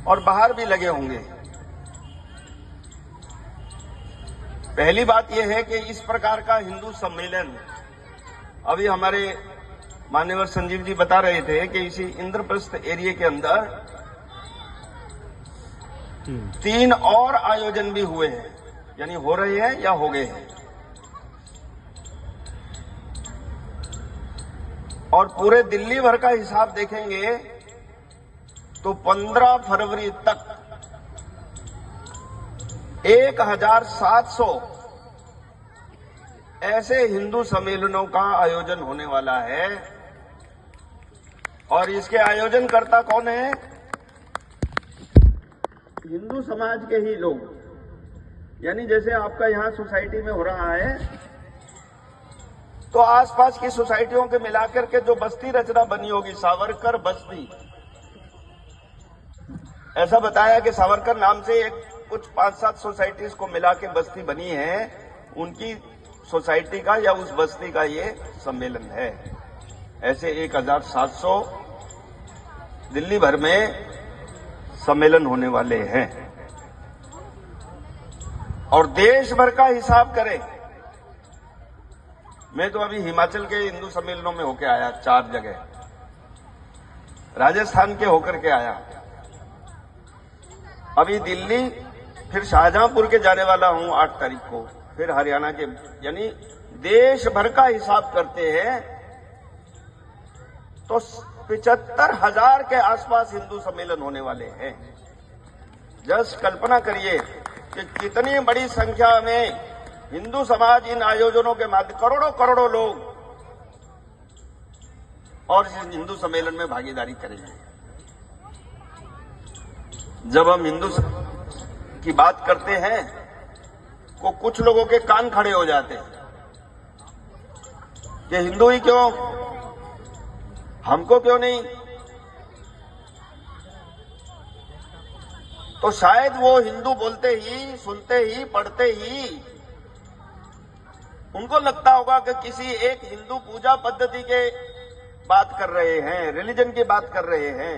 और बाहर भी लगे होंगे। पहली बात यह है कि इस प्रकार का हिंदू सम्मेलन, अभी हमारे मान्यवर संजीव जी बता रहे थे कि इसी इंद्रप्रस्थ एरिया के अंदर 3 और आयोजन भी हुए हैं, यानी हो रहे हैं या हो गए हैं। और पूरे दिल्ली भर का हिसाब देखेंगे तो 15 फरवरी तक 1700 ऐसे हिंदू सम्मेलनों का आयोजन होने वाला है। और इसके आयोजनकर्ता कौन है? हिंदू समाज के ही लोग। यानी जैसे आपका यहां सोसाइटी में हो रहा है, तो आसपास की सोसाइटियों के मिलाकर के जो बस्ती रचना बनी होगी, सावरकर बस्ती, ऐसा बताया कि सावरकर नाम से एक कुछ 5-7 सोसाइटीज को मिला के बस्ती बनी है, उनकी सोसाइटी का या उस बस्ती का ये सम्मेलन है। ऐसे 1700 दिल्ली भर में सम्मेलन होने वाले हैं। और देश भर का हिसाब करें, मैं तो अभी हिमाचल के हिंदू सम्मेलनों में होके आया 4 जगह, राजस्थान के होकर के आया, अभी दिल्ली, फिर शाहजहांपुर के जाने वाला हूं 8 तारीख को, फिर हरियाणा के, यानी देश भर का हिसाब करते हैं तो 75,000 के आसपास हिंदू सम्मेलन होने वाले हैं। जस्ट कल्पना करिए कि कितनी बड़ी संख्या में हिंदू समाज इन आयोजनों के माध्यम, करोड़ों लोग और इस हिंदू सम्मेलन में भागीदारी करेंगे। जब हम हिंदू की बात करते हैं तो कुछ लोगों के कान खड़े हो जाते हैं कि हिंदू ही क्यों, हमको क्यों नहीं। तो शायद वो हिंदू बोलते ही, सुनते ही, पढ़ते ही उनको लगता होगा कि किसी एक हिंदू पूजा पद्धति के बात कर रहे हैं, रिलीजन की बात कर रहे हैं।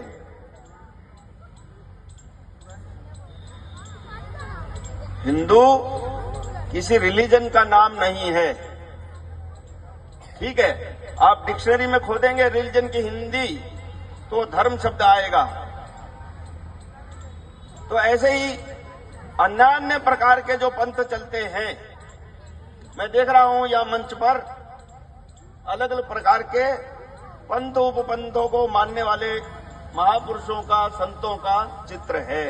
हिंदू किसी रिलीजन का नाम नहीं है, ठीक है। आप डिक्शनरी में खोदेंगे रिलीजन की हिंदी तो धर्म शब्द आएगा। तो ऐसे ही अन्य प्रकार के जो पंथ चलते हैं, मैं देख रहा हूं यहां मंच पर अलग अलग प्रकार के पंथ उपपंथों को मानने वाले महापुरुषों का, संतों का चित्र है।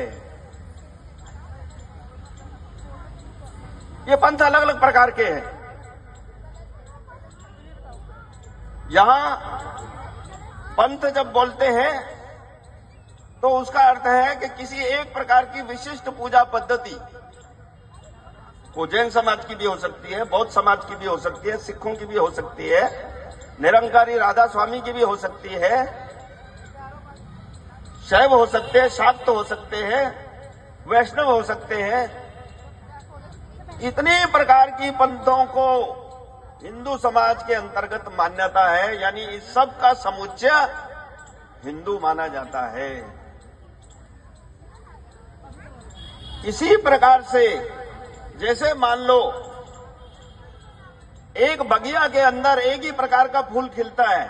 ये पंथ अलग अलग प्रकार के हैं। यहां पंथ जब बोलते हैं तो उसका अर्थ है कि किसी एक प्रकार की विशिष्ट पूजा पद्धति, वो जैन समाज की भी हो सकती है, बौद्ध समाज की भी हो सकती है, सिखों की भी हो सकती है, निरंकारी राधा स्वामी की भी हो सकती है, शैव हो सकते हैं, शाक्त हो सकते हैं, वैष्णव हो सकते हैं। इतने प्रकार की पंथों को हिंदू समाज के अंतर्गत मान्यता है, यानी इस सब का समुच्चय हिंदू माना जाता है। इसी प्रकार से जैसे मान लो एक बगिया के अंदर एक ही प्रकार का फूल खिलता है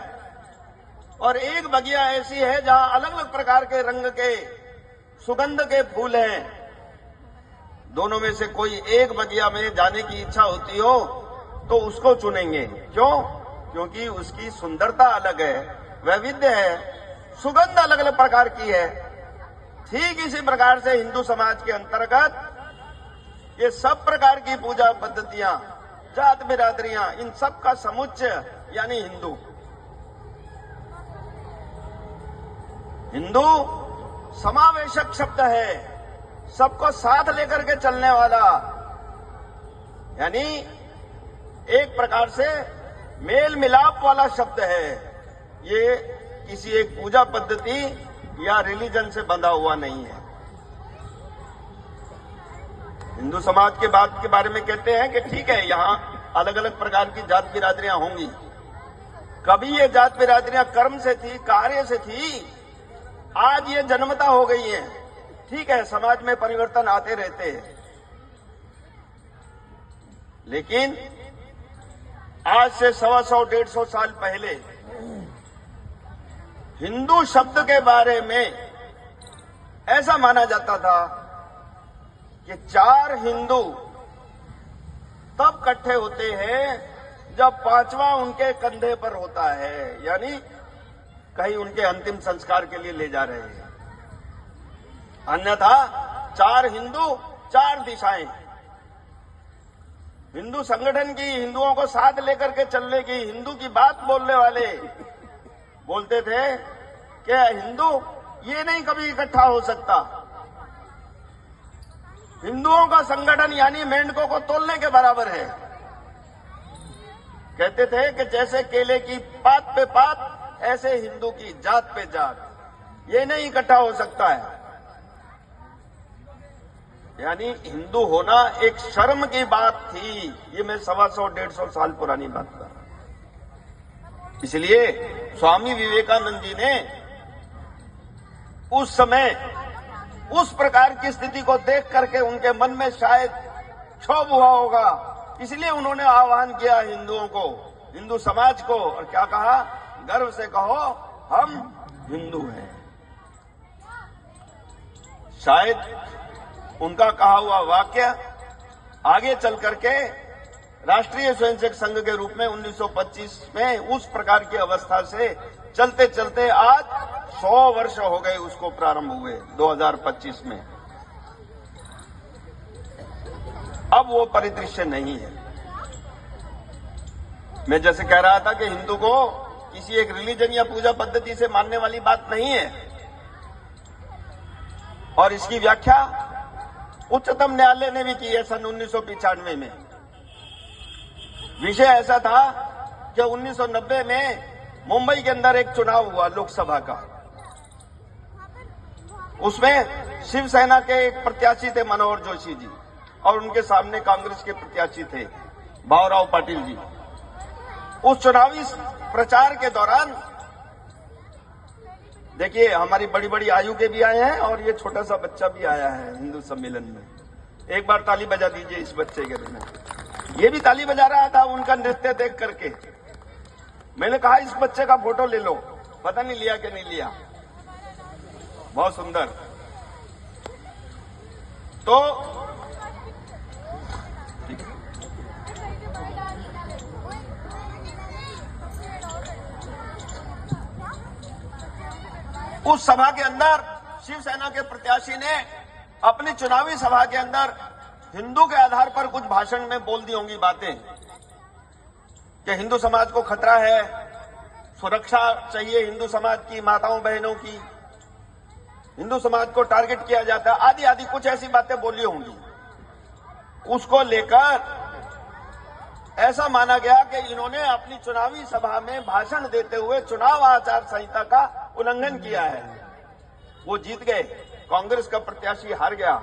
और एक बगिया ऐसी है जहां अलग अलग प्रकार के रंग के सुगंध के फूल हैं। दोनों में से कोई एक बगिया में जाने की इच्छा होती हो तो उसको चुनेंगे। क्यों? क्योंकि उसकी सुंदरता अलग है, वैविध्य है, सुगंध अलग अलग प्रकार की है। ठीक इसी प्रकार से हिंदू समाज के अंतर्गत ये सब प्रकार की पूजा पद्धतियां, जात बिरादरियां, इन सब का समुच्चय यानी हिंदू। हिंदू समावेशक शब्द है, सबको साथ लेकर के चलने वाला, यानी एक प्रकार से मेल मिलाप वाला शब्द है। ये किसी एक पूजा पद्धति या रिलीजन से बंधा हुआ नहीं है। हिंदू समाज के बात के बारे में कहते हैं कि ठीक है, यहां अलग अलग प्रकार की जात बिरादरियां होंगी। कभी ये जात बिरादरियां कर्म से थी, कार्य से थी, आज ये जन्मता हो गई हैं। ठीक है, समाज में परिवर्तन आते रहते हैं, लेकिन आज से 125-150 साल पहले हिंदू शब्द के बारे में ऐसा माना जाता था कि 4 हिंदू तब इकट्ठे होते हैं जब 5वां उनके कंधे पर होता है, यानी कहीं उनके अंतिम संस्कार के लिए ले जा रहे हैं। अन्यथा 4 हिंदू 4 दिशाएं। हिंदू संगठन की, हिंदुओं को साथ लेकर के चलने की, हिंदू की बात बोलने वाले बोलते थे कि हिंदू ये नहीं कभी इकट्ठा हो सकता। हिंदुओं का संगठन यानी मेंढकों को तोलने के बराबर है। कहते थे कि जैसे केले की पात पे पात, ऐसे हिंदू की जात पे जात, ये नहीं इकट्ठा हो सकता है। यानी हिंदू होना एक शर्म की बात थी। ये मैं 125-150 साल पुरानी बात कर रहा हूं। इसलिए स्वामी विवेकानंद जी ने उस समय उस प्रकार की स्थिति को देख करके उनके मन में शायद क्षोभ हुआ होगा, इसलिए उन्होंने आह्वान किया हिंदुओं को, हिंदू समाज को, और क्या कहा? गर्व से कहो हम हिंदू हैं। शायद उनका कहा हुआ वाक्य आगे चल करके राष्ट्रीय स्वयंसेवक संघ के रूप में 1925 में उस प्रकार की अवस्था से चलते चलते आज 100 वर्ष हो गए उसको प्रारंभ हुए 2025 में। अब वो परिदृश्य नहीं है। मैं जैसे कह रहा था कि हिंदू को किसी एक रिलीजन या पूजा पद्धति से मानने वाली बात नहीं है, और इसकी व्याख्या उच्चतम न्यायालय ने भी की है सन 1995 में। विषय ऐसा था कि 1990 में मुंबई के अंदर एक चुनाव हुआ लोकसभा का। उसमें शिवसेना के एक प्रत्याशी थे मनोहर जोशी जी, और उनके सामने कांग्रेस के प्रत्याशी थे भावराव पाटिल जी। उस चुनावी प्रचार के दौरान देखिए हमारी बड़ी बड़ी आयु के भी आए हैं और ये छोटा सा बच्चा भी आया है हिंदू सम्मेलन में। एक बार ताली बजा दीजिए इस बच्चे के लिए। ये भी ताली बजा रहा था उनका नृत्य देख करके। मैंने कहा इस बच्चे का फोटो ले लो, पता नहीं लिया कि नहीं लिया। बहुत सुंदर। तो उस सभा के अंदर शिवसेना के प्रत्याशी ने अपनी चुनावी सभा के अंदर हिंदू के आधार पर कुछ भाषण में बोल दी होंगी बातें कि हिंदू समाज को खतरा है, सुरक्षा चाहिए हिंदू समाज की माताओं बहनों की, हिंदू समाज को टारगेट किया जाता है, आदि आदि कुछ ऐसी बातें बोली होंगी। उसको लेकर ऐसा माना गया कि इन्होंने अपनी चुनावी सभा में भाषण देते हुए चुनाव आचार संहिता का उल्लंघन किया है। वो जीत गए, कांग्रेस का प्रत्याशी हार गया,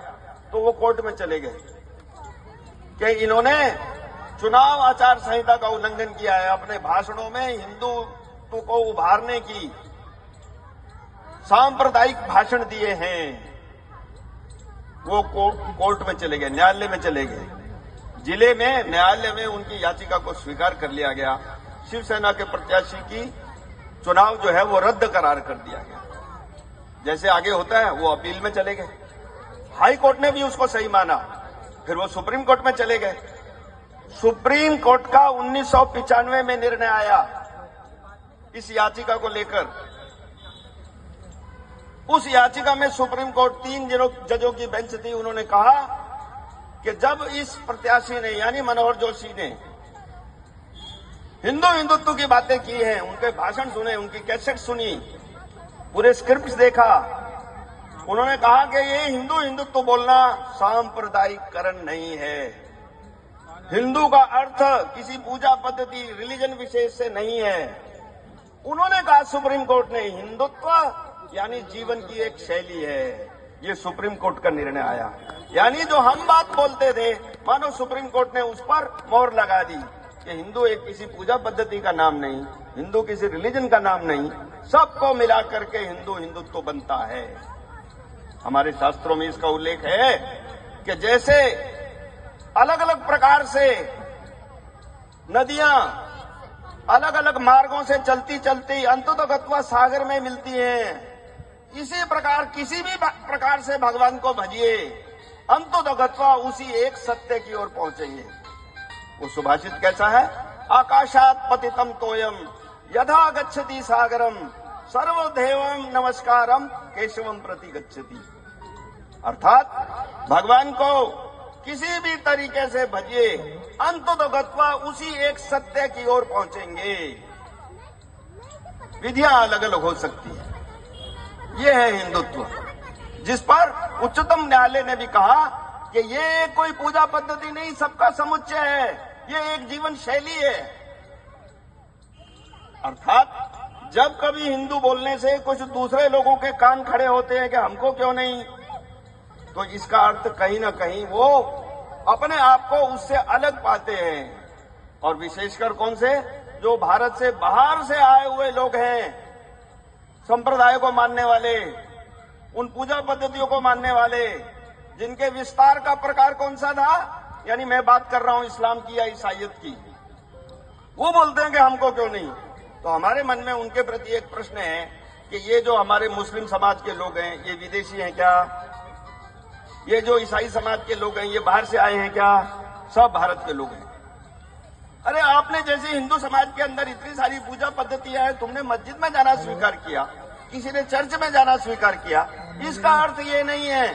तो वो कोर्ट में चले गए कि इन्होंने चुनाव आचार संहिता का उल्लंघन किया है, अपने भाषणों में हिंदुत्व को उभारने की सांप्रदायिक भाषण दिए हैं। वो कोर्ट में चले गए, न्यायालय में चले गए। जिले में न्यायालय में उनकी याचिका को स्वीकार कर लिया गया। शिवसेना के प्रत्याशी की चुनाव जो है वो रद्द करार कर दिया गया। जैसे आगे होता है वो अपील में चले गए, हाई कोर्ट ने भी उसको सही माना, फिर वो सुप्रीम कोर्ट में चले गए। सुप्रीम कोर्ट का 1995 में निर्णय आया इस याचिका को लेकर। उस याचिका में सुप्रीम कोर्ट 3 जजों की बेंच थी। उन्होंने कहा कि जब इस प्रत्याशी ने यानी मनोहर जोशी ने हिंदुत्व की बातें की हैं, उनके भाषण सुने, उनकी कैसेट सुनी, पूरे स्क्रिप्ट देखा, उन्होंने कहा कि ये हिंदुत्व बोलना सांप्रदायिककरण नहीं है। हिंदू का अर्थ किसी पूजा पद्धति रिलीजन विशेष से नहीं है। उन्होंने कहा सुप्रीम कोर्ट ने हिंदुत्व यानी जीवन की एक शैली है। ये सुप्रीम कोर्ट का निर्णय आया। यानी जो हम बात बोलते थे, मानो सुप्रीम कोर्ट ने उस पर मोहर लगा दी कि हिंदू एक किसी पूजा पद्धति का नाम नहीं, हिंदू किसी रिलीजन का नाम नहीं, सबको मिला करके हिंदुत्व बनता है। हमारे शास्त्रों में इसका उल्लेख है कि जैसे अलग अलग प्रकार से नदियां अलग अलग मार्गों से चलती चलती अंततः सागर में मिलती हैं, इसी प्रकार किसी भी प्रकार से भगवान को भजिए, अंततः उसी एक सत्य की ओर पहुंचेंगे। वो सुभाषित कैसा है? आकाशात पतितम तोयम यथा गच्छति सागरम सर्वदेवम नमस्कारम केशवम प्रति गच्छति। अर्थात भगवान को किसी भी तरीके से भजिए, अंततः उसी एक सत्य की ओर पहुंचेंगे। विधियां अलग अलग हो सकती है, ये है हिंदुत्व, जिस पर उच्चतम न्यायालय ने भी कहा कि ये कोई पूजा पद्धति नहीं, सबका समुच्चय है, ये एक जीवन शैली है। अर्थात जब कभी हिंदू बोलने से कुछ दूसरे लोगों के कान खड़े होते हैं कि हमको क्यों नहीं, तो इसका अर्थ कहीं ना कहीं वो अपने आप को उससे अलग पाते हैं। और विशेषकर कौन से? जो भारत से बाहर से आए हुए लोग हैं, संप्रदाय को मानने वाले, उन पूजा पद्धतियों को मानने वाले, जिनके विस्तार का प्रकार कौन सा था, यानी मैं बात कर रहा हूं इस्लाम की या ईसाइयत की, वो बोलते हैं कि हमको क्यों नहीं। तो हमारे मन में उनके प्रति एक प्रश्न है कि ये जो हमारे मुस्लिम समाज के लोग हैं, ये विदेशी हैं क्या? ये जो ईसाई समाज के लोग हैं, ये बाहर से आए हैं क्या? सब भारत के लोग हैं। अरे आपने जैसे हिंदू समाज के अंदर इतनी सारी पूजा पद्धतियां हैं, तुमने मस्जिद में जाना स्वीकार किया, किसी ने चर्च में जाना स्वीकार किया, इसका अर्थ ये नहीं है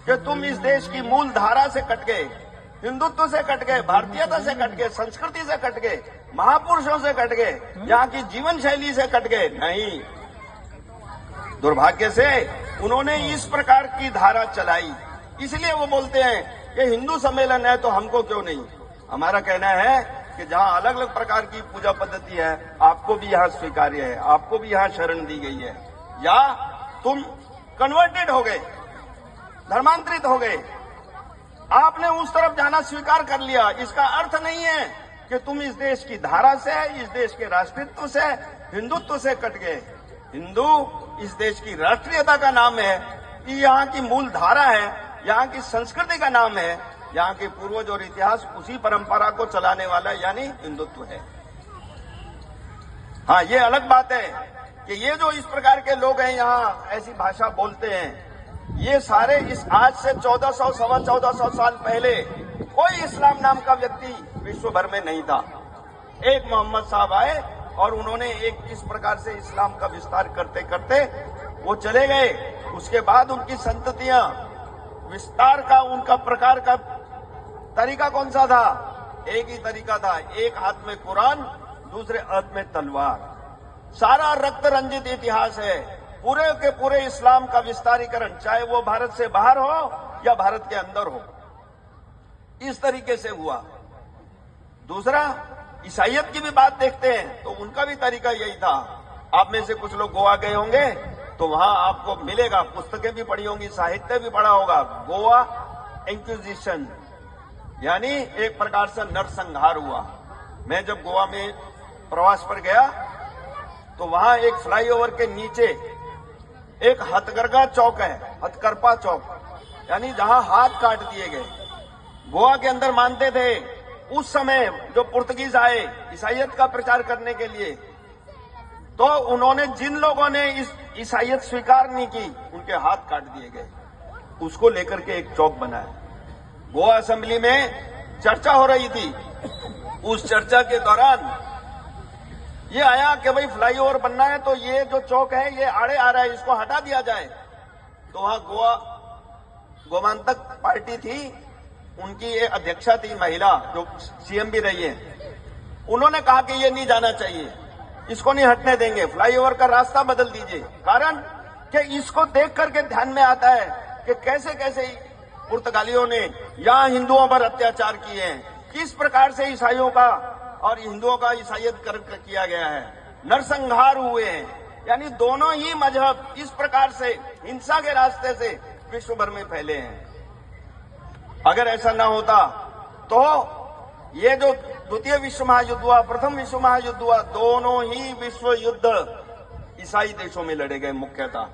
कि तुम इस देश की मूल धारा से कट गए, हिंदुत्व से कट गए, भारतीयता से कट गए, संस्कृति से कट गए, महापुरुषों से कट गए, यहाँ की जीवन शैली से कट गए। नहीं, दुर्भाग्य से उन्होंने इस प्रकार की धारा चलाई, इसलिए वो बोलते हैं कि हिंदू सम्मेलन है तो हमको क्यों नहीं। हमारा कहना है कि जहां अलग अलग प्रकार की पूजा पद्धति है, आपको भी यहां स्वीकार्य है, आपको भी यहां शरण दी गई है, या तुम कन्वर्टेड हो गए, धर्मांतरित हो गए, आपने उस तरफ जाना स्वीकार कर लिया, इसका अर्थ नहीं है कि तुम इस देश की धारा से, इस देश के राष्ट्रीयत्व से, हिंदुत्व से कट गए। हिंदू इस देश की राष्ट्रीयता का नाम है, ये यहाँ की मूल धारा है, यहाँ की संस्कृति का नाम है, यहाँ के पूर्वज और इतिहास उसी परंपरा को चलाने वाला यानी हिंदुत्व है। हाँ, ये अलग बात है कि ये जो इस प्रकार के लोग हैं यहाँ ऐसी भाषा बोलते हैं, ये सारे इस आज से 1400 सवा 1400 साल पहले कोई इस्लाम नाम का व्यक्ति विश्व भर में नहीं था। एक मोहम्मद साहब आए और उन्होंने एक इस प्रकार से इस्लाम का विस्तार करते करते वो चले गए। उसके बाद उनकी संततियां, विस्तार का उनका प्रकार का तरीका कौन सा था? एक ही तरीका था, एक हाथ में कुरान, दूसरे हाथ में तलवार। सारा रक्त रंजित इतिहास है, पूरे के पूरे इस्लाम का विस्तारीकरण, चाहे वो भारत से बाहर हो या भारत के अंदर हो, इस तरीके से हुआ। दूसरा, ईसाइयत की भी बात देखते हैं तो उनका भी तरीका यही था। आप में से कुछ लोग गोवा गए होंगे तो वहां आपको मिलेगा, पुस्तकें भी पढ़ी होंगी, साहित्य भी पढ़ा होगा, गोवा इंक्विजिशन, यानी एक प्रकार से नरसंहार हुआ। मैं जब गोवा में प्रवास पर गया तो वहां एक फ्लाईओवर के नीचे एक हथकरघा चौक है, हथकरपा चौक, यानी जहां हाथ काट दिए गए। गोवा के अंदर मानते थे उस समय जो पुर्तगीज आए ईसाइयत का प्रचार करने के लिए, तो उन्होंने जिन लोगों ने इस ईसाइयत स्वीकार नहीं की, उनके हाथ काट दिए गए। उसको लेकर के एक चौक बनाया। गोवा असेंबली में चर्चा हो रही थी। उस चर्चा के दौरान ये आया कि भाई फ्लाईओवर बनना है तो ये जो चौक है ये आड़े आ रहा है, इसको हटा दिया जाए। तो वहां गोमांतक पार्टी थी, उनकी एक अध्यक्षा थी महिला जो सीएम भी रही है, उन्होंने कहा कि ये नहीं जाना चाहिए, इसको नहीं हटने देंगे, फ्लाईओवर का रास्ता बदल दीजिए। कारण कि इसको देख करके ध्यान में आता है कि कैसे कैसे पुर्तगालियों ने यहाँ हिंदुओं पर अत्याचार किए हैं, किस प्रकार से ईसाइयों का और हिंदुओं का ईसाइयत किया गया है, नरसंहार हुए हैं। यानी दोनों ही मजहब इस प्रकार से हिंसा के रास्ते से विश्व भर में फैले हैं। अगर ऐसा न होता तो ये जो द्वितीय विश्व महायुद्ध हुआ, प्रथम विश्व महायुद्ध हुआ, दोनों ही विश्व युद्ध ईसाई देशों में लड़े गए मुख्यतः।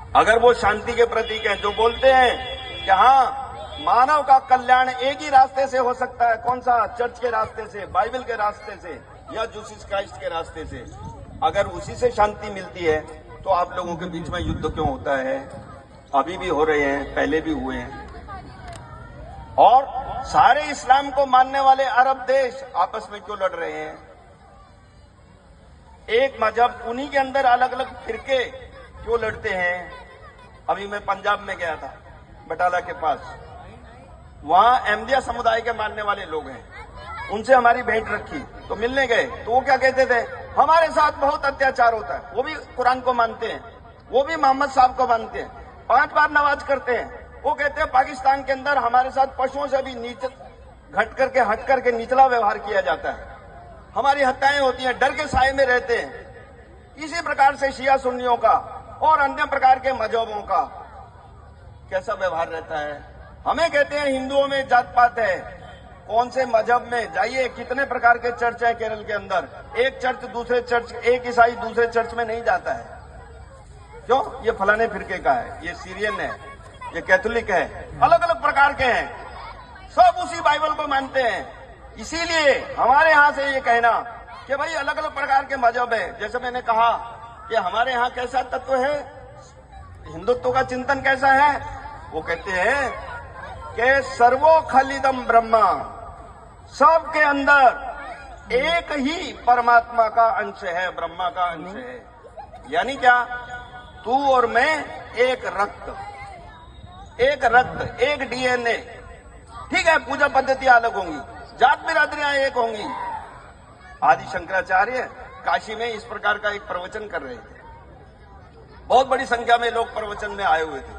अगर वो शांति के प्रतीक है, जो बोलते हैं कि हाँ मानव का कल्याण एक ही रास्ते से हो सकता है, कौन सा? चर्च के रास्ते से, बाइबल के रास्ते से या जीसस क्राइस्ट के रास्ते से। अगर उसी से शांति मिलती है तो आप लोगों के बीच में युद्ध क्यों होता है? अभी भी हो रहे हैं, पहले भी हुए हैं। और सारे इस्लाम को मानने वाले अरब देश आपस में क्यों लड़ रहे हैं? एक मजहब, उन्हीं के अंदर अलग अलग फिरके क्यों लड़ते हैं? अभी मैं पंजाब में गया था, बटाला के पास, वहां अहमदिया समुदाय के मानने वाले लोग हैं, उनसे हमारी भेंट रखी तो मिलने गए तो वो क्या कहते थे? हमारे साथ बहुत अत्याचार होता है। वो भी कुरान को मानते हैं, वो भी मोहम्मद साहब को मानते हैं, 5 बार नमाज करते हैं। वो कहते हैं पाकिस्तान के अंदर हमारे साथ पशुओं से भी नीचे हट करके निचला व्यवहार किया जाता है, हमारी हत्याएं होती हैं, डर के साए में रहते हैं। इसी प्रकार से शिया सुन्नियों का और अन्य प्रकार के मजहबों का कैसा व्यवहार रहता है? हमें कहते हैं हिंदुओं में जात पात है। कौन से मजहब में जाइए, कितने प्रकार के चर्च है केरल के अंदर। एक चर्च दूसरे चर्च, एक ईसाई दूसरे चर्च में नहीं जाता है। क्यों? ये फलाने फिरके का है, ये सीरियन है, ये कैथोलिक है, अलग अलग प्रकार के हैं, सब उसी बाइबल को मानते हैं। इसीलिए हमारे यहां से ये कहना कि भाई अलग अलग प्रकार के मजहब है, जैसे मैंने कहा कि हमारे यहां कैसा तत्व है, हिंदुत्व का चिंतन कैसा है, वो कहते हैं कि सर्वो खलिदम ब्रह्मा, सबके अंदर एक ही परमात्मा का अंश है, ब्रह्मा का अंश है। यानी क्या? तू और मैं एक रक्त, एक डीएनए। ठीक है, पूजा पद्धतियां अलग होंगी, जात बिरादरियां एक होंगी। आदि शंकराचार्य काशी में इस प्रकार का एक प्रवचन कर रहे थे, बहुत बड़ी संख्या में लोग प्रवचन में आए हुए थे।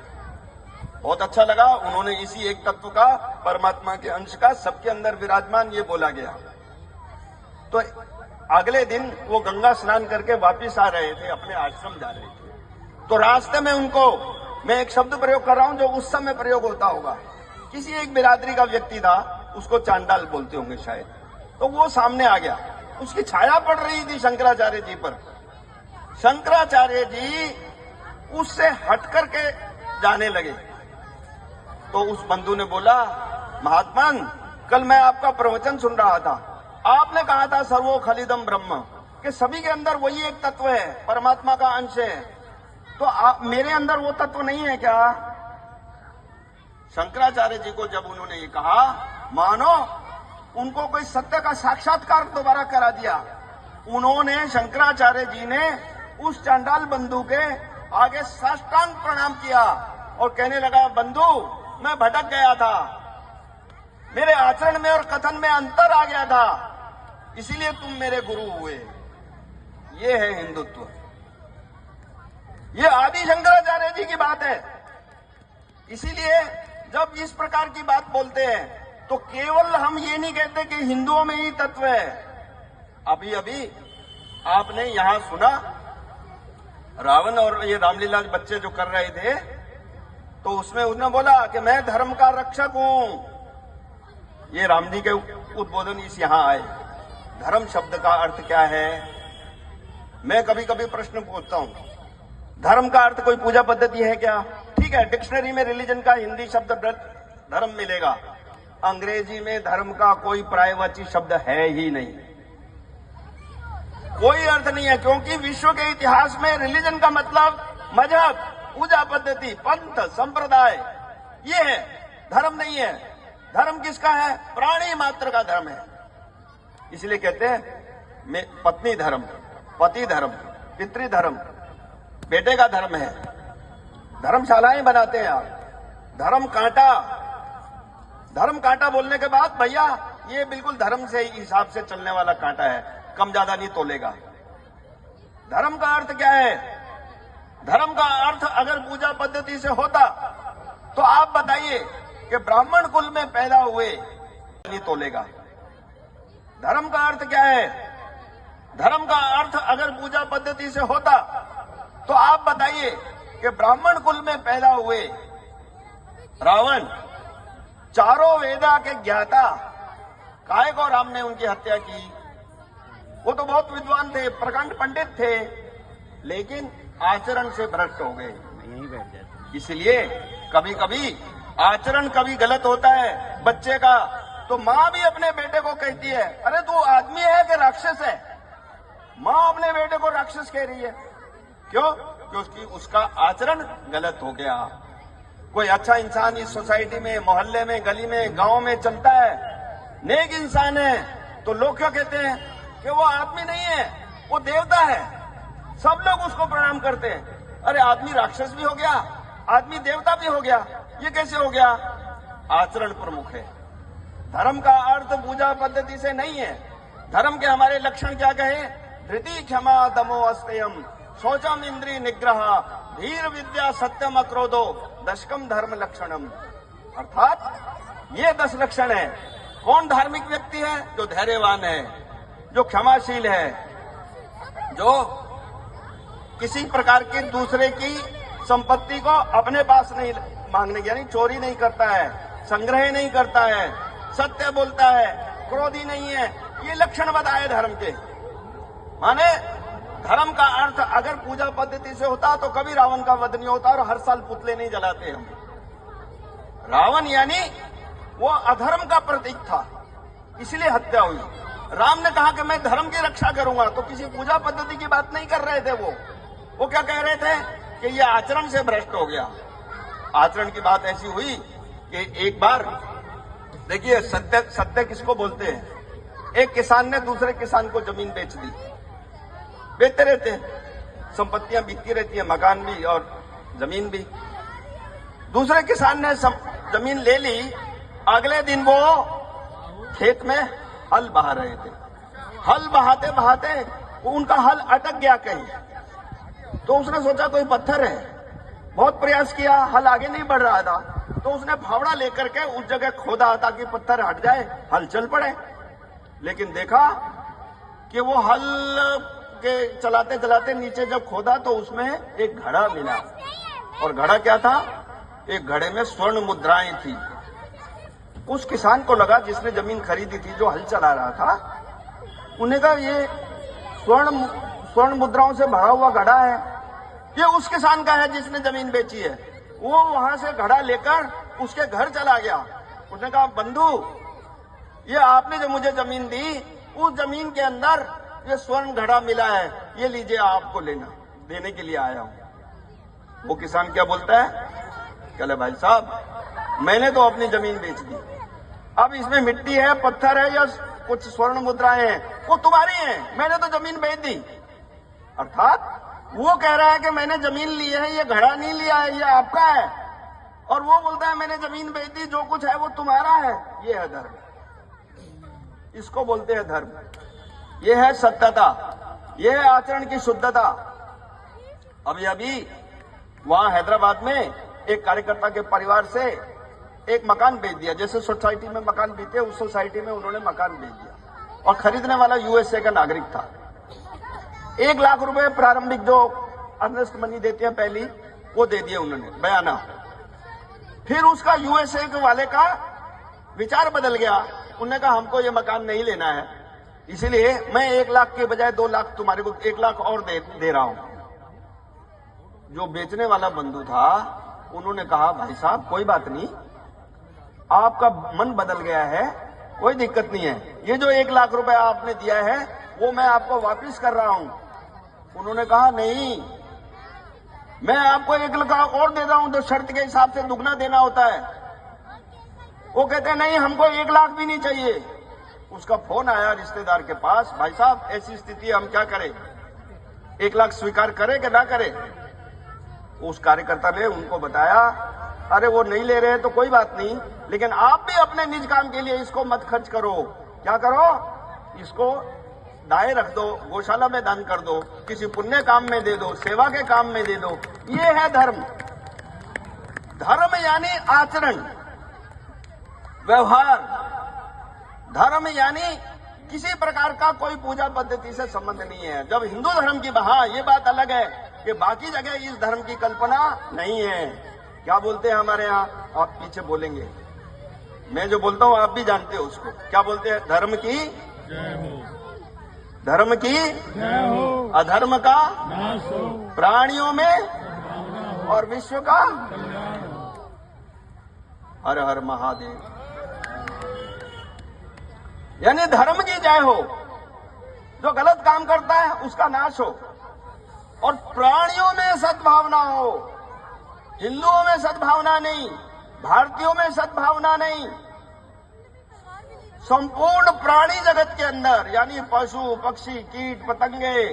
बहुत अच्छा लगा, उन्होंने इसी एक तत्व का, परमात्मा के अंश का सबके अंदर विराजमान, ये बोला गया। तो अगले दिन वो गंगा स्नान करके वापिस आ रहे थे, अपने आश्रम जा रहे थे। तो रास्ते में उनको, मैं एक शब्द प्रयोग कर रहा हूं जो उस समय प्रयोग होता होगा, किसी एक बिरादरी का व्यक्ति था, उसको चांडाल बोलते होंगे शायद, तो वो सामने आ गया, उसकी छाया पड़ रही थी शंकराचार्य जी पर। शंकराचार्य जी उससे हट करके जाने लगे। तो उस बंधु ने बोला, महात्मन, कल मैं आपका प्रवचन सुन रहा था, आपने कहा था सर्वो खलिदम ब्रह्म, कि सभी के अंदर वही एक तत्व है, परमात्मा का अंश है। तो मेरे अंदर वो तत्व नहीं है क्या? शंकराचार्य जी को जब उन्होंने ये कहा, मानो उनको कोई सत्य का साक्षात्कार दोबारा करा दिया। उन्होंने, शंकराचार्य जी ने उस चांडाल बंधु के आगे साष्टांग प्रणाम किया और कहने लगा, बंधु, मैं भटक गया था, मेरे आचरण में और कथन में अंतर आ गया था, इसीलिए तुम मेरे गुरु हुए। ये है हिंदुत्व, ये आदि शंकराचार्य जी की बात है। इसीलिए जब इस प्रकार की बात बोलते हैं तो केवल हम ये नहीं कहते कि हिंदुओं में ही तत्व है। अभी अभी आपने यहां सुना, रावण और ये रामलीला बच्चे जो कर रहे थे, तो उसमें उसने बोला कि मैं धर्म का रक्षक हूं। ये राम जी के उद्बोधन इस यहां आए। धर्म शब्द का अर्थ क्या है? मैं कभी कभी प्रश्न पूछता हूं, धर्म का अर्थ कोई पूजा पद्धति है क्या? ठीक है, डिक्शनरी में रिलीजन का हिंदी शब्द धर्म मिलेगा, अंग्रेजी में धर्म का कोई पर्यायवाची शब्द है ही नहीं, कोई अर्थ नहीं है। क्योंकि विश्व के इतिहास में रिलीजन का मतलब मजहब, पूजा पद्धति, पंथ, संप्रदाय, ये है, धर्म नहीं है। धर्म किसका है? प्राणी मात्र का धर्म है। इसलिए कहते हैं पत्नी धर्म, पति धर्म, पितृ धर्म, बेटे का धर्म है। धर्मशालाएं बनाते हैं आप, धर्म कांटा बोलने के बाद, भैया ये बिल्कुल धर्म से ही हिसाब से चलने वाला कांटा है, कम ज्यादा नहीं तोलेगा। धर्म का अर्थ क्या है? धर्म का अर्थ अगर पूजा पद्धति से होता तो आप बताइए कि ब्राह्मण कुल में पैदा हुए, नहीं तोलेगा। धर्म का अर्थ क्या है? धर्म का अर्थ अगर पूजा पद्धति से होता तो आप बताइए कि ब्राह्मण कुल में पैदा हुए रावण, चारों वेदा के ज्ञाता, काहे को राम ने उनकी हत्या की? वो तो बहुत विद्वान थे, प्रकांड पंडित थे, लेकिन आचरण से भ्रष्ट हो गए। यहीं बैठ जाते। इसलिए कभी कभी आचरण कभी गलत होता है बच्चे का, तो माँ भी अपने बेटे को कहती है, अरे तू आदमी है कि राक्षस है? माँ अपने बेटे को राक्षस कह रही है। क्यों? क्योंकि उसका आचरण गलत हो गया। कोई अच्छा इंसान इस सोसाइटी में, मोहल्ले में, गली में, गांव में चलता है, नेक इंसान है, तो लोग क्या कहते हैं कि वो आदमी नहीं है, वो देवता है। सब लोग उसको प्रणाम करते हैं। अरे आदमी राक्षस भी हो गया, आदमी देवता भी हो गया, ये कैसे हो गया? आचरण प्रमुख है। धर्म का अर्थ पूजा पद्धति से नहीं है। धर्म के हमारे लक्षण क्या कहे? धृति, क्षमा, दमो, अस्तेयम, शौचम, इंद्रिय निग्रह, धीर, विद्या, सत्यम, अक्रोधो, दशकम धर्म लक्षणम। अर्थात ये 10 लक्षण है। कौन धार्मिक व्यक्ति है? जो धैर्यवान है, जो क्षमाशील है, जो किसी प्रकार की दूसरे की संपत्ति को अपने पास नहीं मांगने, यानी चोरी नहीं करता है, संग्रह नहीं करता है, सत्य बोलता है, क्रोधी नहीं है। ये लक्षण बताए धर्म के। माने धर्म का अर्थ अगर पूजा पद्धति से होता तो कभी रावण का वध नहीं होता और हर साल पुतले नहीं जलाते हम। रावण यानी वो अधर्म का प्रतीक था, इसलिए हत्या हुई। राम ने कहा कि मैं धर्म की रक्षा करूंगा, तो किसी पूजा पद्धति की बात नहीं कर रहे थे। वो क्या कह रहे थे कि ये आचरण से भ्रष्ट हो गया। आचरण की बात ऐसी हुई कि एक बार देखिए, सत्य किसको बोलते हैं? एक किसान ने दूसरे किसान को जमीन बेच दी। बेचते रहते हैं, संपत्तियां बिकती रहती है, मकान भी और जमीन भी। दूसरे किसान ने जमीन ले ली। अगले दिन वो खेत में हल बहा रहे थे। हल बहाते बहाते उनका हल अटक गया कहीं, तो उसने सोचा कोई पत्थर है। बहुत प्रयास किया, हल आगे नहीं बढ़ रहा था, तो उसने फावड़ा लेकर के उस जगह खोदा ताकि पत्थर हट जाए, हल चल पड़े। लेकिन देखा कि वो हल के चलाते चलाते नीचे जब खोदा तो उसमें एक घड़ा मिला। और घड़ा क्या था? एक घड़े में स्वर्ण मुद्राएं थी। उस किसान को लगा, जिसने जमीन खरीदी थी, जो हल चला रहा था, उन्हें कहा ये स्वर्ण मुद्राओं से भरा हुआ घड़ा है, ये उस किसान का है जिसने जमीन बेची है। वो वहां से घड़ा लेकर उसके घर चला गया। उसने कहा, बंधु, ये आपने जो मुझे जमीन दी, उस जमीन के अंदर ये स्वर्ण घड़ा मिला है, ये लीजिए, आपको देने के लिए आया हूं। वो किसान क्या बोलता है? कहले, भाई साहब, मैंने तो अपनी जमीन बेच दी, अब इसमें मिट्टी है, पत्थर है या कुछ स्वर्ण मुद्राएं हैं, वो तुम्हारी हैं, मैंने तो जमीन बेच दी। अर्थात वो कह रहा है कि मैंने जमीन ली है, ये घड़ा नहीं लिया है, ये आपका है। और वो बोलता है मैंने जमीन बेच दी, जो कुछ है वो तुम्हारा है। ये है धर्म, इसको बोलते हैं धर्म। ये है सत्यता, ये है आचरण की शुद्धता। अभी वहां हैदराबाद में एक कार्यकर्ता के परिवार से एक मकान बेच दिया। जैसे सोसाइटी में मकान बीते, उस सोसाइटी में उन्होंने मकान बेच दिया, और खरीदने वाला यूएसए का नागरिक था। 1 लाख रुपए प्रारंभिक जो अर्नेस्ट मनी देते हैं पहली, वो दे दिए उन्होंने, बयाना। फिर उसका यूएसए के वाले का विचार बदल गया। उन्होंने कहा हमको ये मकान नहीं लेना है, इसीलिए मैं 1 लाख के बजाय 2 लाख तुम्हारे को 1 लाख और दे रहा हूं। जो बेचने वाला बंधु था, उन्होंने कहा भाई साहब कोई बात नहीं, आपका मन बदल गया है, कोई दिक्कत नहीं है, ये जो 1 लाख रुपए आपने दिया है वो मैं आपको वापस कर रहा हूं। उन्होंने कहा नहीं, मैं आपको 1 लाख और दे रहा हूं, तो शर्त के हिसाब से दुगना देना होता है। वो कहते नहीं, हमको 1 लाख भी नहीं चाहिए। उसका फोन आया रिश्तेदार के पास, भाई साहब ऐसी स्थिति हम क्या करें, 1 लाख स्वीकार करें कि ना करें? उस कार्यकर्ता ने उनको बताया, अरे वो नहीं ले रहे तो कोई बात नहीं, लेकिन आप भी अपने निज काम के लिए इसको मत खर्च करो। क्या करो? इसको दाएं रख दो, गौशाला में दान कर दो, किसी पुण्य काम में दे दो, सेवा के काम में दे दो। ये है धर्म। धर्म यानी आचरण, व्यवहार। धर्म यानी किसी प्रकार का कोई पूजा पद्धति से संबंध नहीं है। जब हिंदू धर्म की ये बात अलग है कि बाकी जगह इस धर्म की कल्पना नहीं है। क्या बोलते हैं हमारे यहाँ, आप पीछे बोलेंगे, मैं जो बोलता हूँ आप भी जानते हो उसको। क्या बोलते हैं? धर्म की जय हो, धर्म की जय हो, अधर्म का नाश हो, प्राणियों में और विश्व का हर हर महादेव। यानी धर्म की जय हो, जो गलत काम करता है उसका नाश हो, और प्राणियों में सद्भावना हो। हिंदुओं में सद्भावना नहीं, भारतीयों में सद्भावना नहीं, संपूर्ण प्राणी जगत के अंदर यानी पशु पक्षी कीट पतंगे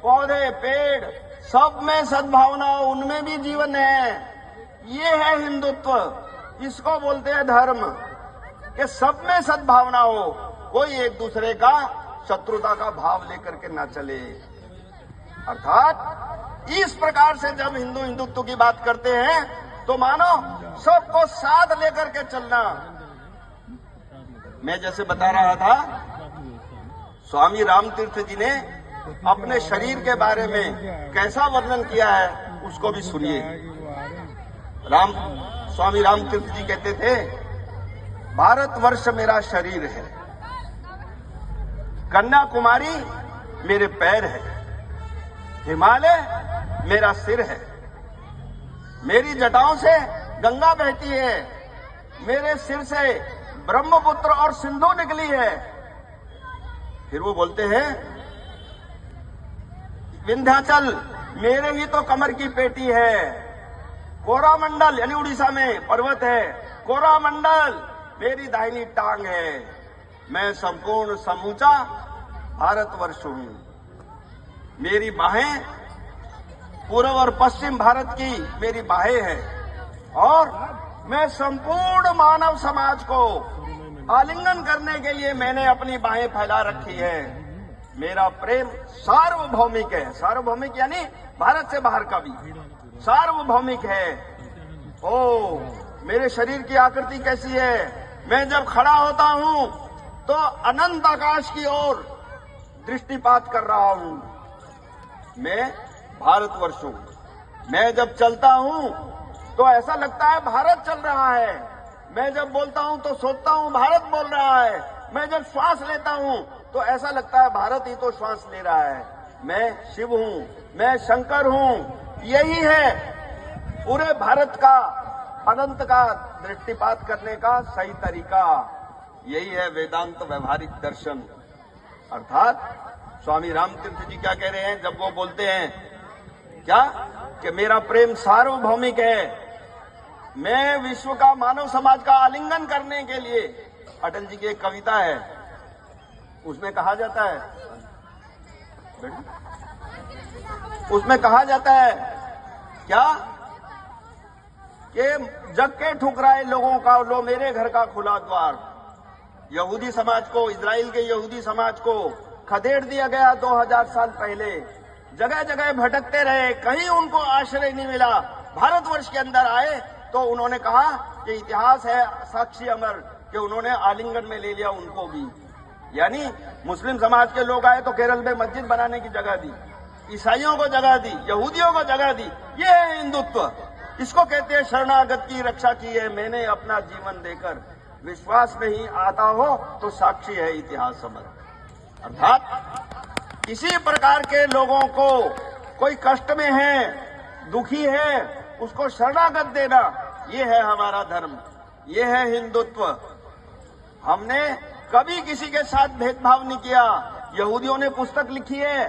पौधे पेड़ सब में सद्भावना हो, उनमें भी जीवन है। ये है हिंदुत्व, इसको बोलते हैं धर्म, कि सब में सद्भावना हो, कोई एक दूसरे का शत्रुता का भाव लेकर के ना चले। अर्थात इस प्रकार से जब हिंदू हिंदुत्व की बात करते हैं तो मानो सबको साथ लेकर के चलना। मैं जैसे बता रहा था, स्वामी रामतीर्थ जी ने अपने शरीर के बारे में कैसा वर्णन किया है उसको भी सुनिए। स्वामी रामतीर्थ जी कहते थे, भारतवर्ष मेरा शरीर है, कन्याकुमारी मेरे पैर है, हिमालय मेरा सिर है, मेरी जटाओं से गंगा बहती है, मेरे सिर से ब्रह्मपुत्र और सिंधु निकली है। फिर वो बोलते हैं, विंध्याचल मेरे ही तो कमर की पेटी है, कोरामंडल यानी उड़ीसा में पर्वत है, कोरामंडल मेरी दाहिनी टांग है, मैं संपूर्ण समूचा भारतवर्ष हूं, मेरी बाहें पूर्व और पश्चिम भारत की मेरी बाहें हैं, और मैं संपूर्ण मानव समाज को आलिंगन करने के लिए मैंने अपनी बाहें फैला रखी है। मेरा प्रेम सार्वभौमिक है, सार्वभौमिक यानी भारत से बाहर का भी सार्वभौमिक है। ओ मेरे शरीर की आकृति कैसी है, मैं जब खड़ा होता हूं तो अनंत आकाश की ओर दृष्टिपात कर रहा हूं, मैं भारतवर्ष हूं। मैं जब चलता हूं तो ऐसा लगता है भारत चल रहा है, मैं जब बोलता हूं तो सोचता हूं भारत बोल रहा है, मैं जब श्वास लेता हूं तो ऐसा लगता है भारत ही तो श्वास ले रहा है। मैं शिव हूं, मैं शंकर हूं। यही है पूरे भारत का अनंत का दृष्टिपात करने का सही तरीका, यही है वेदांत व्यवहारिक दर्शन। अर्थात स्वामी रामतीर्थ जी क्या कह रहे हैं जब वो बोलते हैं क्या कि मेरा प्रेम सार्वभौमिक है, मैं विश्व का मानव समाज का आलिंगन करने के लिए। अटल जी की एक कविता है, उसमें कहा जाता है, उसमें कहा जाता है क्या कि जग के ठुकराए लोगों का लो मेरे घर का खुला द्वार। यहूदी समाज को, इजराइल के यहूदी समाज को खदेड़ दिया गया 2000 साल पहले, जगह जगह भटकते रहे, कहीं उनको आश्रय नहीं मिला। भारतवर्ष के अंदर आए तो उन्होंने कहा कि इतिहास है साक्षी अमर कि उन्होंने आलिंगन में ले लिया उनको भी। यानी मुस्लिम समाज के लोग आए तो केरल में मस्जिद बनाने की जगह दी, ईसाइयों को जगह दी, यहूदियों को जगह दी। ये है हिंदुत्व, इसको कहते हैं शरणागत की रक्षा की है मैंने अपना जीवन देकर। विश्वास नहीं आता हो तो साक्षी है इतिहास अमर। अर्थात किसी प्रकार के लोगों को कोई कष्ट में है, दुखी है, उसको शरणागत देना, ये है हमारा धर्म, ये है हिंदुत्व। हमने कभी किसी के साथ भेदभाव नहीं किया। यहूदियों ने पुस्तक लिखी है,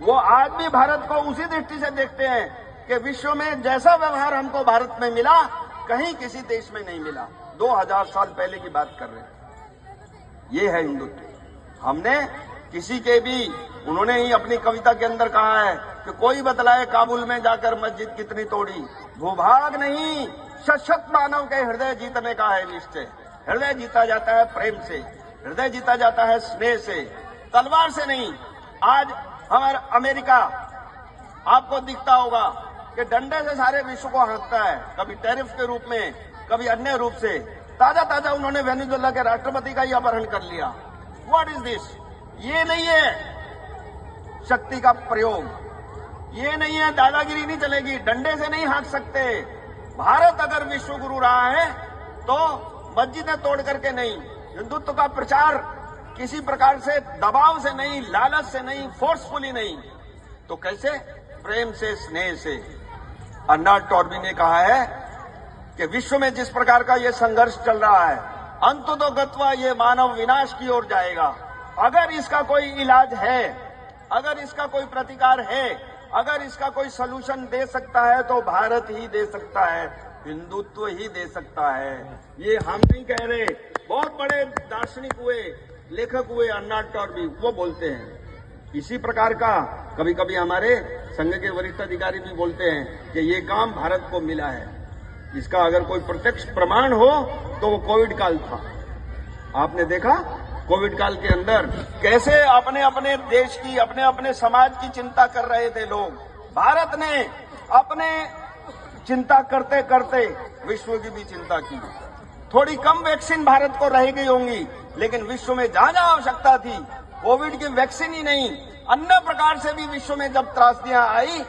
वो आज भी भारत को उसी दृष्टि से देखते हैं कि विश्व में जैसा व्यवहार हमको भारत में मिला कहीं किसी देश में नहीं मिला। 2000 साल पहले की बात कर रहे हैं। ये है हिंदुत्व। हमने किसी के भी, उन्होंने ही अपनी कविता के अंदर कहा है कि कोई बतलाए काबुल में जाकर मस्जिद कितनी तोड़ी, भूभाग नहीं सशक्त मानव के हृदय जीतने का है निश्चय। हृदय जीता जाता है प्रेम से, हृदय जीता जाता है स्नेह से, तलवार से नहीं। आज हमारा अमेरिका आपको दिखता होगा कि डंडे से सारे विश्व को हाँकता है, कभी टैरिफ के रूप में, कभी अन्य रूप से। ताजा ताजा उन्होंने वेनेजुएला के राष्ट्रपति का ही अपहरण कर लिया। What is this? ये नहीं है शक्ति का प्रयोग, ये नहीं है, दादागिरी नहीं चलेगी, डंडे से नहीं हाँक सकते। भारत अगर विश्व गुरु रहा है तो मस्जिदें तोड़ करके नहीं, हिंदुत्व का प्रचार किसी प्रकार से दबाव से नहीं, लालच से नहीं, फोर्सफुली नहीं, तो कैसे? प्रेम से, स्नेह से। अन्ना टॉर्बी ने कहा है कि विश्व में जिस प्रकार का ये संघर्ष चल रहा है, अंततोगत्वा ये मानव विनाश की ओर जाएगा। अगर इसका कोई इलाज है, अगर इसका कोई प्रतिकार है, अगर इसका कोई सलूशन दे सकता है तो भारत ही दे सकता है, हिंदुत्व ही दे सकता है। ये हम नहीं कह रहे, बहुत बड़े दार्शनिक हुए, लेखक हुए अन्ना टॉर्बी, वो बोलते हैं। इसी प्रकार का कभी कभी हमारे संघ के वरिष्ठ अधिकारी भी बोलते हैं कि ये काम भारत को मिला है। इसका अगर कोई प्रत्यक्ष प्रमाण हो तो वो कोविड काल था। आपने देखा कोविड काल के अंदर कैसे अपने अपने देश की, अपने अपने समाज की चिंता कर रहे थे लोग। भारत ने अपने चिंता करते करते विश्व की भी चिंता की। थोड़ी कम वैक्सीन भारत को रह गई होंगी, लेकिन विश्व में जहां जहां आवश्यकता थी, कोविड की वैक्सीन ही नहीं, अन्य प्रकार से भी विश्व में जब त्रासदियां आई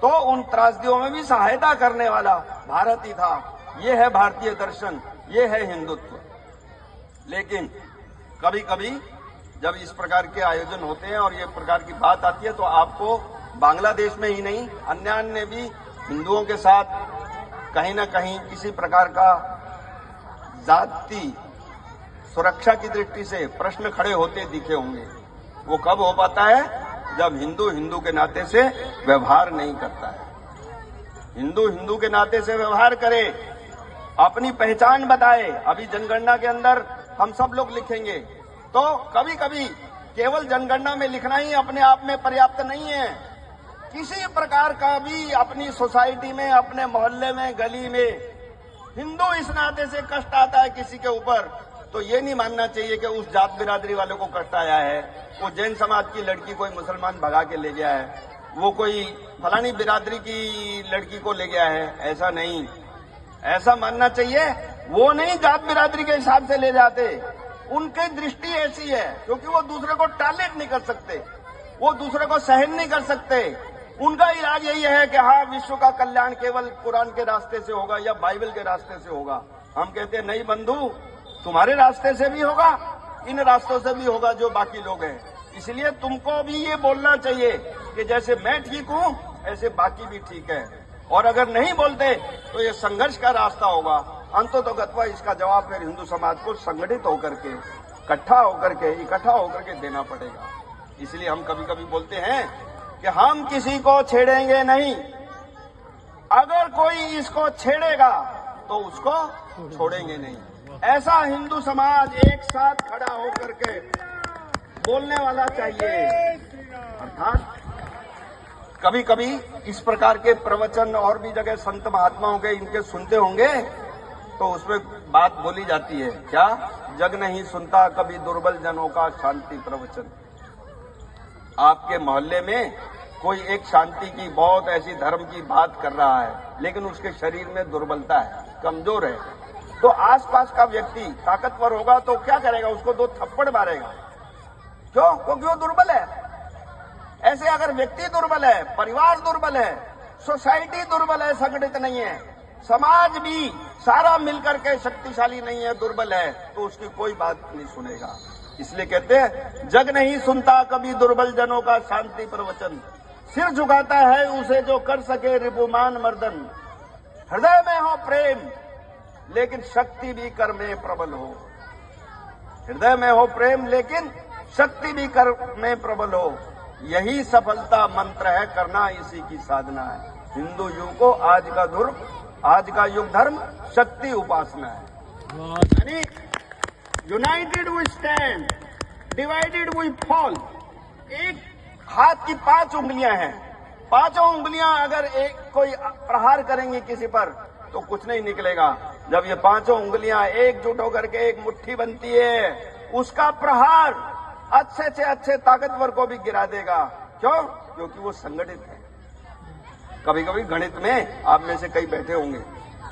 तो उन त्रासदियों में भी सहायता करने वाला भारत ही था। ये है भारतीय दर्शन, ये है हिंदुत्व। लेकिन कभी कभी जब इस प्रकार के आयोजन होते हैं और ये प्रकार की बात आती है तो आपको बांग्लादेश में ही नहीं, अन्य भी हिंदुओं के साथ कहीं ना कहीं किसी प्रकार का जाति सुरक्षा की दृष्टि से प्रश्न खड़े होते दिखे होंगे। वो कब हो पाता है? जब हिंदू हिंदू के नाते से व्यवहार नहीं करता है। हिंदू हिंदू के नाते से व्यवहार करे, अपनी पहचान बताए। अभी जनगणना के अंदर हम सब लोग लिखेंगे, तो कभी कभी केवल जनगणना में लिखना ही अपने आप में पर्याप्त नहीं है। किसी प्रकार का भी अपनी सोसाइटी में, अपने मोहल्ले में, गली में हिंदू इस नाते से कष्ट आता है किसी के ऊपर, तो ये नहीं मानना चाहिए कि उस जात बिरादरी वालों को कष्ट आया है। वो जैन समाज की लड़की कोई मुसलमान भगा के ले गया है, वो कोई फलानी बिरादरी की लड़की को ले गया है, ऐसा नहीं। ऐसा मानना चाहिए, वो नहीं जात बिरादरी के हिसाब से ले जाते। उनकी दृष्टि ऐसी है क्योंकि वो दूसरे को टॉलरेट नहीं कर सकते, वो दूसरे को सहन नहीं कर सकते। उनका इलाज यही है कि हाँ, विश्व का कल्याण केवल कुरान के रास्ते से होगा या बाइबल के रास्ते से होगा। हम कहते हैं नहीं बंधु, तुम्हारे रास्ते से भी होगा, इन रास्तों से भी होगा जो बाकी लोग हैं। इसलिए तुमको भी ये बोलना चाहिए कि जैसे मैं ठीक हूं ऐसे बाकी भी ठीक है। और अगर नहीं बोलते तो ये संघर्ष का रास्ता होगा। अंततोगत्वा इसका जवाब फिर हिंदू समाज को संगठित होकर के, इकट्ठा होकर के देना पड़ेगा। इसलिए हम कभी कभी बोलते हैं कि हम किसी को छेड़ेंगे नहीं, अगर कोई इसको छेड़ेगा तो उसको छोड़ेंगे नहीं। ऐसा हिंदू समाज एक साथ खड़ा होकर के बोलने वाला चाहिए। अर्थात कभी कभी इस प्रकार के प्रवचन और भी जगह संत महात्माओं के इनके सुनते होंगे तो उसमें बात बोली जाती है क्या, जग नहीं सुनता कभी दुर्बल जनों का शांति प्रवचन। आपके मोहल्ले में कोई एक शांति की, बहुत ऐसी धर्म की बात कर रहा है, लेकिन उसके शरीर में दुर्बलता है, कमजोर है, तो आसपास का व्यक्ति ताकतवर होगा तो क्या करेगा? उसको 2 थप्पड़ मारेगा। क्यों? क्योंकि वो दुर्बल है। ऐसे अगर व्यक्ति दुर्बल है, परिवार दुर्बल है, सोसाइटी दुर्बल है, संगठित नहीं है, समाज भी सारा मिलकर के शक्तिशाली नहीं है, दुर्बल है, तो उसकी कोई बात नहीं सुनेगा। इसलिए कहते हैं जग नहीं सुनता कभी दुर्बल जनों का शांति प्रवचन, सिर झुकाता है उसे जो कर सके रिपुमान मर्दन। हृदय में हो प्रेम लेकिन शक्ति भी कर में प्रबल हो। हृदय में हो प्रेम लेकिन शक्ति भी कर में प्रबल हो। यही सफलता मंत्र है, करना इसी की साधना है। हिंदू युग को आज का युग धर्म शक्ति उपासना है। यानी united we stand, divided we fall. एक हाथ की 5 उंगलियां हैं, 5 उंगलियां अगर एक कोई प्रहार करेंगी किसी पर तो कुछ नहीं निकलेगा। जब ये 5 उंगलियां एकजुट होकर के एक मुट्ठी बनती है, उसका प्रहार अच्छे से अच्छे ताकतवर को भी गिरा देगा। क्यों? क्योंकि वो संगठित है। कभी कभी गणित में आप में से कई बैठे होंगे,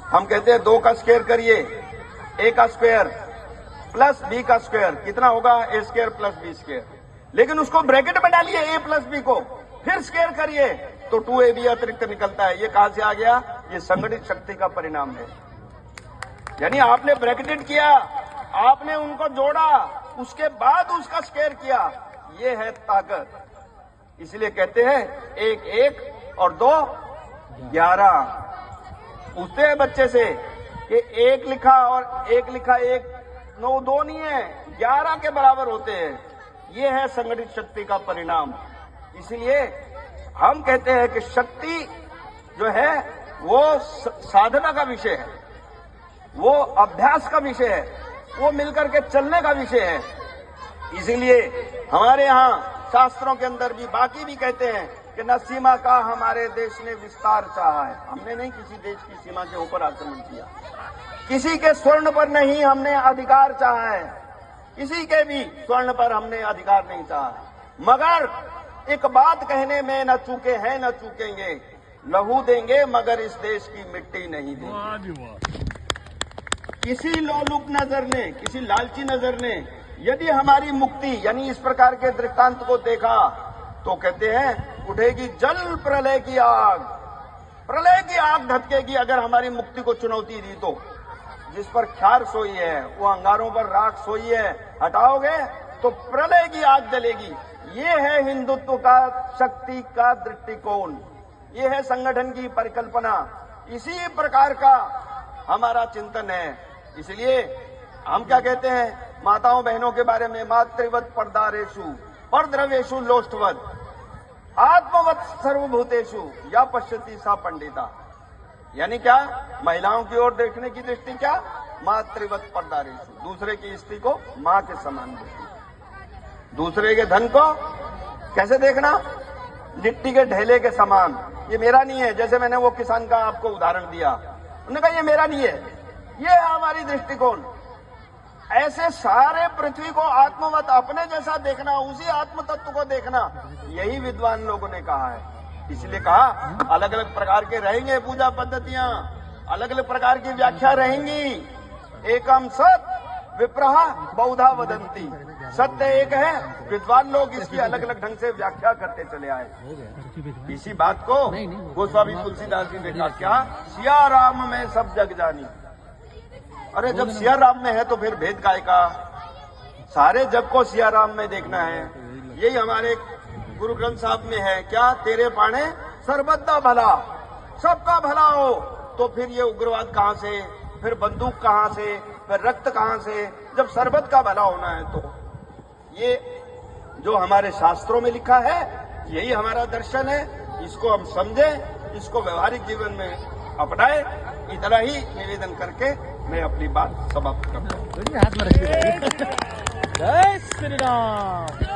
हम कहते हैं 2 का स्क्वायर करिए, a का स्क्वायर प्लस b का स्क्वायर कितना होगा? a square plus b square. लेकिन उसको ब्रैकेट में डालिए a प्लस b को, फिर स्क्वायर करिए तो 2ab अतिरिक्त निकलता है। ये कहां से आ गया? ये संगठित शक्ति का परिणाम है। यानी आपने ब्रैकेटेड किया, आपने उनको जोड़ा, उसके बाद उसका स्क्वायर किया, ये है ताकत। इसलिए कहते हैं 1 1 और 2 11। पूछते हैं बच्चे से कि एक लिखा और एक लिखा एक 9 2 नहीं है, 11 के बराबर होते हैं। ये है संगठित शक्ति का परिणाम। इसलिए हम कहते हैं कि शक्ति जो है वो साधना का विषय है, वो अभ्यास का विषय है, वो मिलकर के चलने का विषय है। इसीलिए हमारे यहाँ शास्त्रों के अंदर भी बाकी भी कहते हैं कि न सीमा का हमारे देश ने विस्तार चाहा है। हमने नहीं किसी देश की सीमा के ऊपर आक्रमण किया, किसी के स्वर्ण पर नहीं हमने अधिकार चाहा है, किसी के भी स्वर्ण पर हमने अधिकार नहीं चाहा। मगर एक बात कहने में न चूके हैं न चूकेंगे, लहू देंगे मगर इस देश की मिट्टी नहीं देंगे। किसी लोलुप नजर ने, किसी लालची नजर ने यदि हमारी मुक्ति यानी इस प्रकार के दृष्टांत को देखा तो कहते हैं उठेगी जल प्रलय की आग, प्रलय की आग धधकेगी अगर हमारी मुक्ति को चुनौती दी तो। जिस पर ख्यार सोई है, वो अंगारों पर राख सोई है, हटाओगे तो प्रलय की आग जलेगी। ये है हिंदुत्व का शक्ति का दृष्टिकोण, ये है संगठन की परिकल्पना, इसी प्रकार का हमारा चिंतन है। इसलिए हम क्या कहते हैं माताओं बहनों के बारे में, मातृवत परदारेषु परद्रवेषु लोष्टवत आत्मवत सर्वभूतेषु या पश्यति सा पंडिता। यानी क्या, महिलाओं की ओर देखने की दृष्टि क्या, मातृवत परदारेषु, दूसरे की स्त्री को मां के समान देखना, दूसरे के धन को कैसे देखना, लिट्टी के ढेले के समान। ये मेरा नहीं है, जैसे मैंने वो किसान का आपको उदाहरण दिया, उन्होंने कहा ये मेरा नहीं है, ये है हमारी दृष्टिकोण। ऐसे सारे पृथ्वी को आत्मवत अपने जैसा देखना, उसी आत्म तत्व को देखना, यही विद्वान लोगों ने कहा है। इसलिए कहा अलग अलग प्रकार के रहेंगे पूजा पद्धतियां, अलग अलग प्रकार की व्याख्या रहेंगी। एकम सत विप्रहा बहुधा वदंती, सत्य एक है, विद्वान लोग इसकी अलग अलग ढंग से व्याख्या करते चले आए। इसी बात को गोस्वामी तुलसीदास जी ने कहा क्या, सिया राम में सब जग जानी। अरे जब सिया राम में है तो फिर भेद काय का, सारे जग को सिया राम में देखना है। यही हमारे गुरु ग्रंथ साहब में है क्या, तेरे पाणे सर्वदा भला, सबका भला हो। तो फिर ये उग्रवाद कहां से, फिर बंदूक कहां से, फिर रक्त कहां से, जब सर्वत का भला होना है। तो ये जो हमारे शास्त्रों में लिखा है यही हमारा दर्शन है, इसको हम समझें, इसको व्यवहारिक जीवन में अपनाएं। इतना ही निवेदन करके मैं अपनी बात समाप्त करता हूं। जय श्री राम।